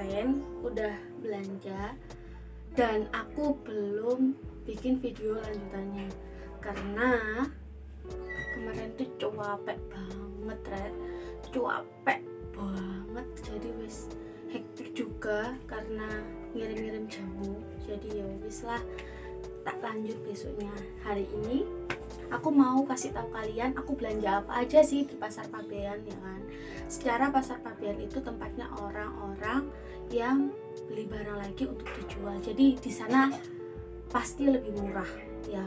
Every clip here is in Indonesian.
kemarin udah belanja dan aku belum bikin video lanjutannya karena kemarin tuh capek banget, capek banget, jadi wis hektik juga karena ngirim-ngirim jamu. Jadi ya wis lah, tak lanjut besoknya. Hari ini aku mau kasih tahu kalian aku belanja apa aja sih di Pasar Pabean, ya kan. Secara Pasar Pabean itu tempatnya orang-orang yang beli barang lagi untuk dijual. Jadi di sana pasti lebih murah ya.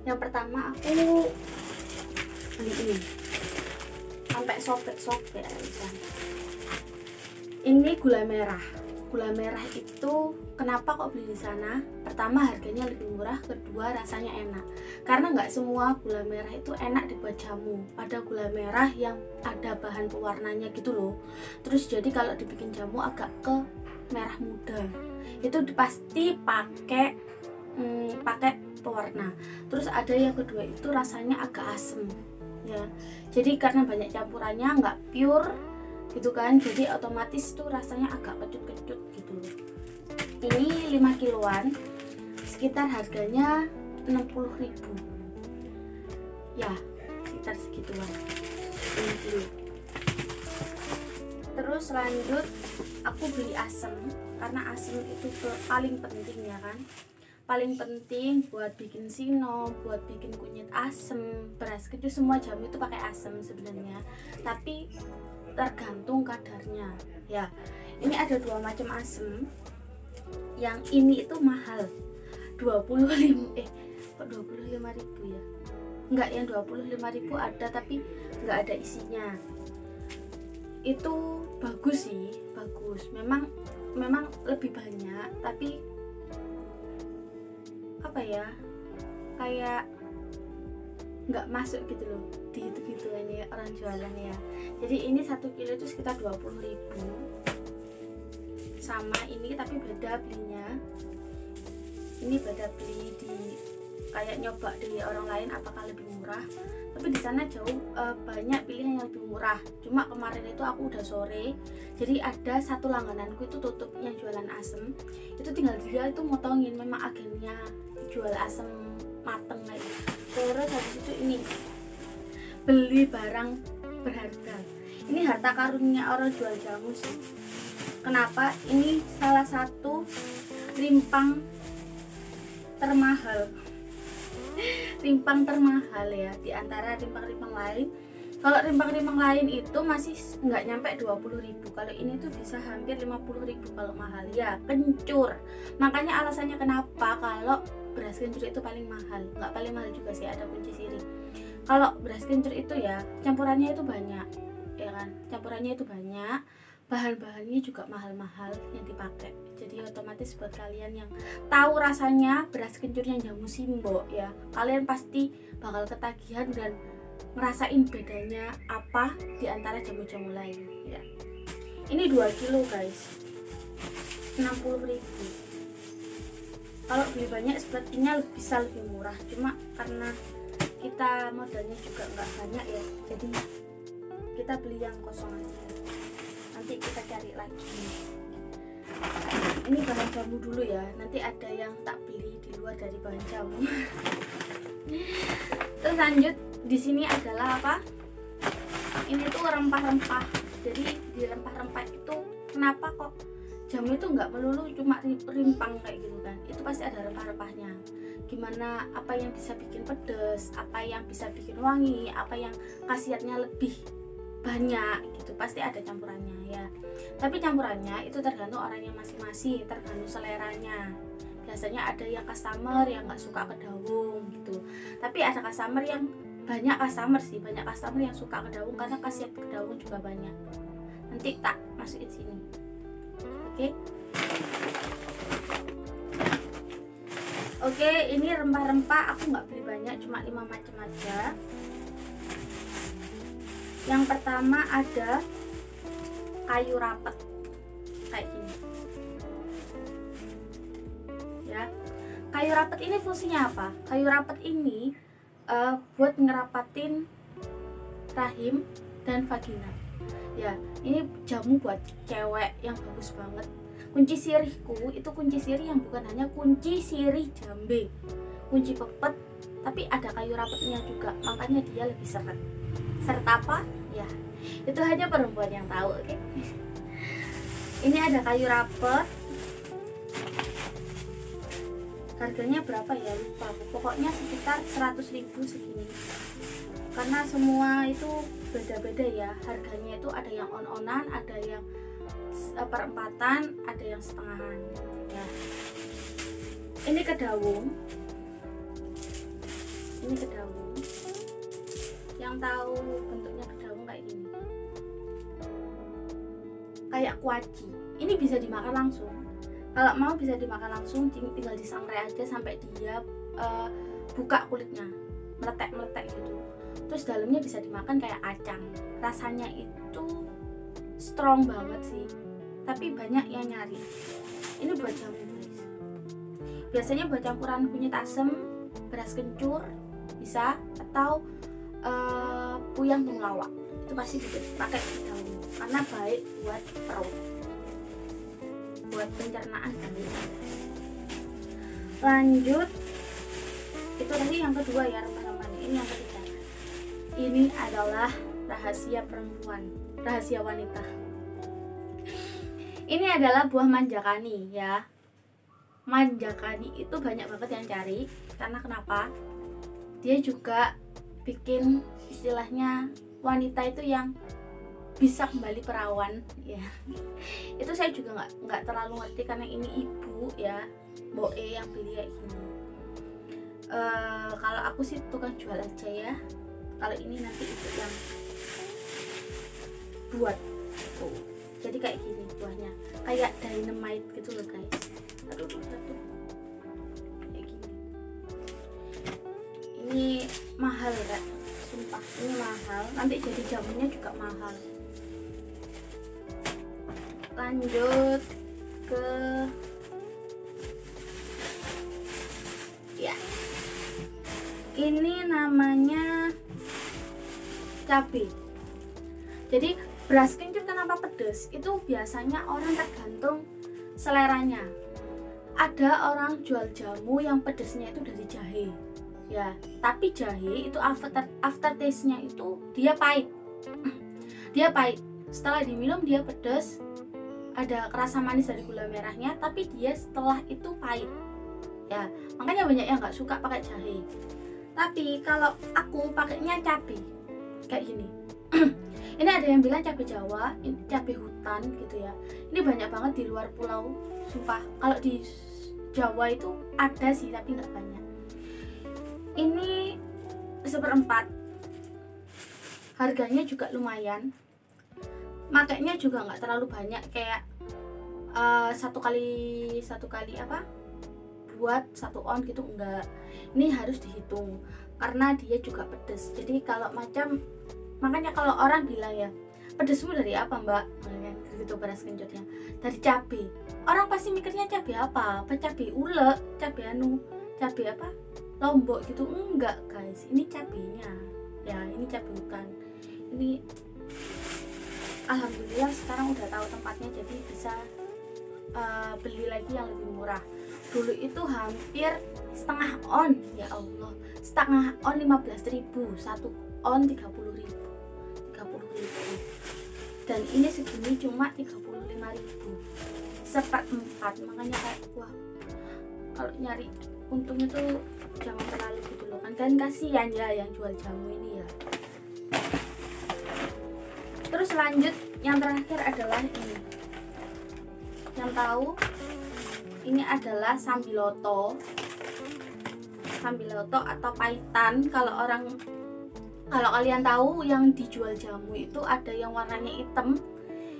Yang pertama aku beli ini, sampai sobek-sobek kan. Ini gula merah. Gula merah itu kenapa kok beli di sana? Pertama harganya lebih murah, kedua rasanya enak. Karena nggak semua gula merah itu enak dibuat jamu. Ada gula merah yang ada bahan pewarnanya gitu loh. Terus jadi kalau dibikin jamu agak ke merah muda. Itu pasti pakai pewarna. Terus ada yang kedua itu rasanya agak asem ya. Jadi karena banyak campurannya, nggak pure gitu kan, jadi otomatis tuh rasanya agak kecut-kecut gitu loh. Ini 5 kiloan, sekitar harganya 60.000 ya, sekitar segituan 5 kilo. Terus lanjut aku beli asem, karena asem itu paling penting ya kan, paling penting buat bikin sino, buat bikin kunyit asem, beras keju, semua jamu itu pakai asem sebenarnya, tapi tergantung kadarnya ya. Ini ada dua macam asem. Yang ini itu mahal, 25.000 ya. Enggak, yang 25.000 ada tapi enggak ada isinya. Itu bagus sih, bagus. Memang lebih banyak, tapi apa ya? Kayak nggak masuk gitu loh di gitu-gituan ya orang jualan ya. Jadi ini 1 kilo itu sekitar 20.000. Sama ini tapi beda belinya. Ini beda beli di kayak nyoba di orang lain apakah lebih murah. Tapi di sana jauh banyak pilihan yang lebih murah. Cuma kemarin itu aku udah sore, jadi ada satu langgananku itu tutup yang jualan asem. Itu tinggal dia itu motongin, memang agennya jual asem mateng kayak gitu. Terus habis itu ini beli barang berharga. Ini harta karunnya orang jual jamu sih. Kenapa? Ini salah satu rimpang termahal. Rimpang termahal ya, di antara rimpang-rimpang lain. Kalau rimpang-rimpang lain itu masih nggak nyampe 20.000. Kalau ini tuh bisa hampir 50.000 kalau mahal ya, kencur. Makanya alasannya kenapa kalau beras kencur itu paling mahal. Nggak paling mahal juga sih, ada kunci siri. Kalau beras kencur itu ya campurannya itu banyak ya kan, campurannya itu banyak, bahan-bahannya juga mahal-mahal yang dipakai. Jadi otomatis buat kalian yang tahu rasanya beras kencur yang jamu Simbo ya, kalian pasti bakal ketagihan dan ngerasain bedanya apa di antara jamu-jamu lain ya. Ini 2 kilo guys, 60.000. Kalau beli banyak sepertinya bisa lebih murah, cuma karena kita modalnya juga nggak banyak ya, jadi kita beli yang kosong aja, nanti kita cari lagi. Ini bahan jamu dulu ya, nanti ada yang tak beli di luar dari bahan jamu. Terus lanjut, di sini adalah apa? Ini tuh rempah-rempah. Jadi di rempah-rempah itu kenapa kok jamu itu nggak melulu cuma rimpang kayak gitu kan? Itu pasti ada rempah-rempahnya. Gimana, apa yang bisa bikin pedas, apa yang bisa bikin wangi, apa yang khasiatnya lebih banyak gitu, pasti ada campurannya ya. Tapi campurannya itu tergantung orangnya masing-masing, tergantung seleranya. Biasanya ada yang customer yang nggak suka kedawung gitu, tapi ada customer yang banyak customer yang suka kedawung karena khasiat kedawung juga banyak. Nanti tak masukin sini, oke? Oke, ini rempah-rempah aku nggak beli banyak, cuma 5 macam aja. Yang pertama ada kayu rapet kayak gini ya. Kayu rapet ini fungsinya apa? Kayu rapet ini buat ngerapatin rahim dan vagina. Ya, ini jamu buat cewek yang bagus banget. Kunci sirihku itu kunci sirih yang bukan hanya kunci sirih jambe, kunci pepet, tapi ada kayu rapetnya juga, makanya dia lebih seret. Seret apa? Ya, itu hanya perempuan yang tahu, oke? Ini ada kayu rapet. Harganya berapa ya, lupa, pokoknya sekitar 100.000 segini, karena semua itu beda-beda ya harganya. Itu ada yang on-onan, ada yang perempatan, ada yang setengahan ya. Ini kedawung, yang tahu bentuknya kedawung kayak gini, kayak kuaci. Ini bisa dimakan langsung. Kalau mau bisa dimakan langsung, tinggal disangrai aja sampai dia buka kulitnya, meletek gitu. Terus dalamnya bisa dimakan kayak acang. Rasanya itu strong banget sih, tapi banyak yang nyari. Ini buat jamu guys. Biasanya buat campuran kunyit asem, beras kencur bisa, atau puyang temulawak. Itu pasti pakai daun karena baik buat perut, buat pencernaan tadi. Lanjut, itu tadi yang kedua ya teman-teman. Ini yang ketiga. Ini adalah rahasia perempuan, rahasia wanita. Ini adalah buah manjakani ya. Manjakani itu banyak banget yang cari, karena kenapa? Dia juga bikin istilahnya wanita itu yang bisa kembali perawan ya. Itu saya juga nggak terlalu ngerti, karena ini ibu ya, Boe yang beli kayak gini. Kalau aku sih tukang jual aja ya. Kalau ini nanti ibu yang buat tuh. Jadi kayak gini buahnya, kayak dynamite gitu loh guys. Aduh, kayak gini. Ini mahal ya, sumpah ini mahal. Nanti jadi jamunya juga mahal. Lanjut ke ya, ini namanya cabai. Jadi beras kencur kenapa pedas? Itu biasanya orang tergantung seleranya. Ada orang jual jamu yang pedasnya itu dari jahe ya, tapi jahe itu after taste-nya itu dia pahit. Dia pahit, setelah diminum dia pedas, ada kerasa manis dari gula merahnya, tapi dia setelah itu pahit ya. Makanya banyak yang nggak suka pakai jahe. Tapi kalau aku pakainya cabai kayak gini. Ini ada yang bilang cabai Jawa, ini cabai hutan gitu ya. Ini banyak banget di luar pulau, sumpah. Kalau di Jawa itu ada sih, tapi nggak banyak. Ini 1/4. Harganya juga lumayan. Makanya juga nggak terlalu banyak, kayak satu kali apa? Buat 1 on gitu enggak. Ini harus dihitung karena dia juga pedes. Jadi kalau makanya kalau orang bilang ya, pedesmu dari apa mbak? Gitu beras kencurnya dari cabai. Orang pasti mikirnya cabai apa? Cabai ulek, cabai apa? Lombok gitu. Enggak guys, ini cabainya ya, ini cabai hutan. Ini alhamdulillah sekarang udah tahu tempatnya, jadi bisa beli lagi yang lebih murah. Dulu itu hampir setengah on, ya Allah, setengah on 15.000, 1 on 30.000, dan ini segini cuma 35.000, 1/4. Makanya kayak wah, kalau nyari untungnya tuh jangan terlalu gitu loh kan, dan kasihan ya yang jual jamu ini ya. Terus lanjut, yang terakhir adalah ini, yang tahu ini adalah sambiloto atau paitan. Kalau kalian tahu yang dijual jamu itu ada yang warnanya hitam,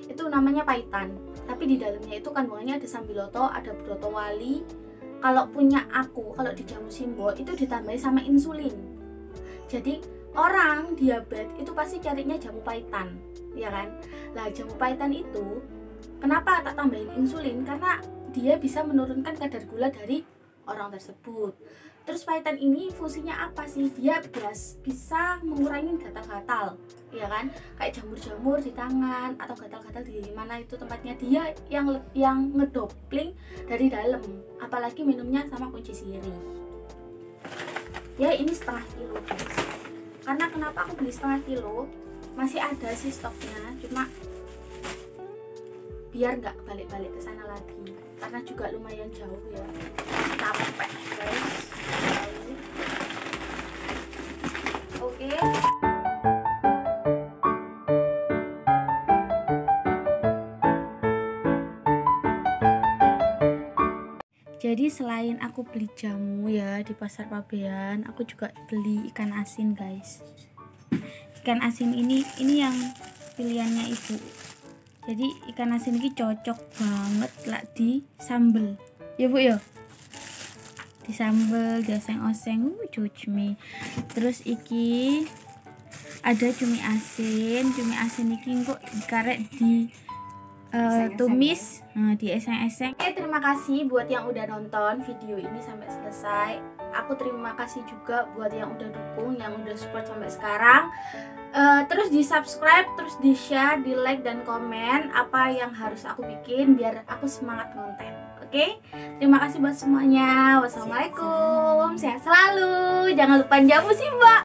itu namanya paitan, tapi di dalamnya itu kandungannya ada sambiloto, ada broto wali. Kalau punya aku, kalau di jamu Simbo itu ditambahin sama insulin. Jadi orang diabetes itu pasti carinya jamu paitan, ya kan? Lah jamu paitan itu kenapa tak tambahin insulin? Karena dia bisa menurunkan kadar gula dari orang tersebut. Terus pahitan ini fungsinya apa sih? Dia bisa mengurangi gatal-gatal, ya kan? Kayak jamur-jamur di tangan atau gatal-gatal di mana itu tempatnya, dia yang ngedopling dari dalam. Apalagi minumnya sama kunci sirih. Ya ini setengah kilo guys. Karena kenapa aku beli setengah kilo? Masih ada sih stoknya, cuma biar nggak balik-balik ke sana lagi. Karena juga lumayan jauh ya. Capek guys. Oke. Jadi selain aku beli jamu ya di pasar Pabean, aku juga beli ikan asin guys. Ikan asin ini yang pilihannya ibu. Jadi ikan asin ini cocok banget lah di sambel. Ya bu ya. Di sambel, di oseng-oseng, cuci. Terus iki ada cumi asin iki kok dikarek di tumis, di eseng-eseng. Terima kasih buat yang udah nonton video ini sampai selesai. Aku terima kasih juga buat yang udah dukung, yang udah support sampai sekarang. Terus di subscribe, terus di share, di like dan komen apa yang harus aku bikin biar aku semangat konten. Oke, terima kasih buat semuanya. Wassalamualaikum, sehat selalu. Jangan lupa jamu sih mbak.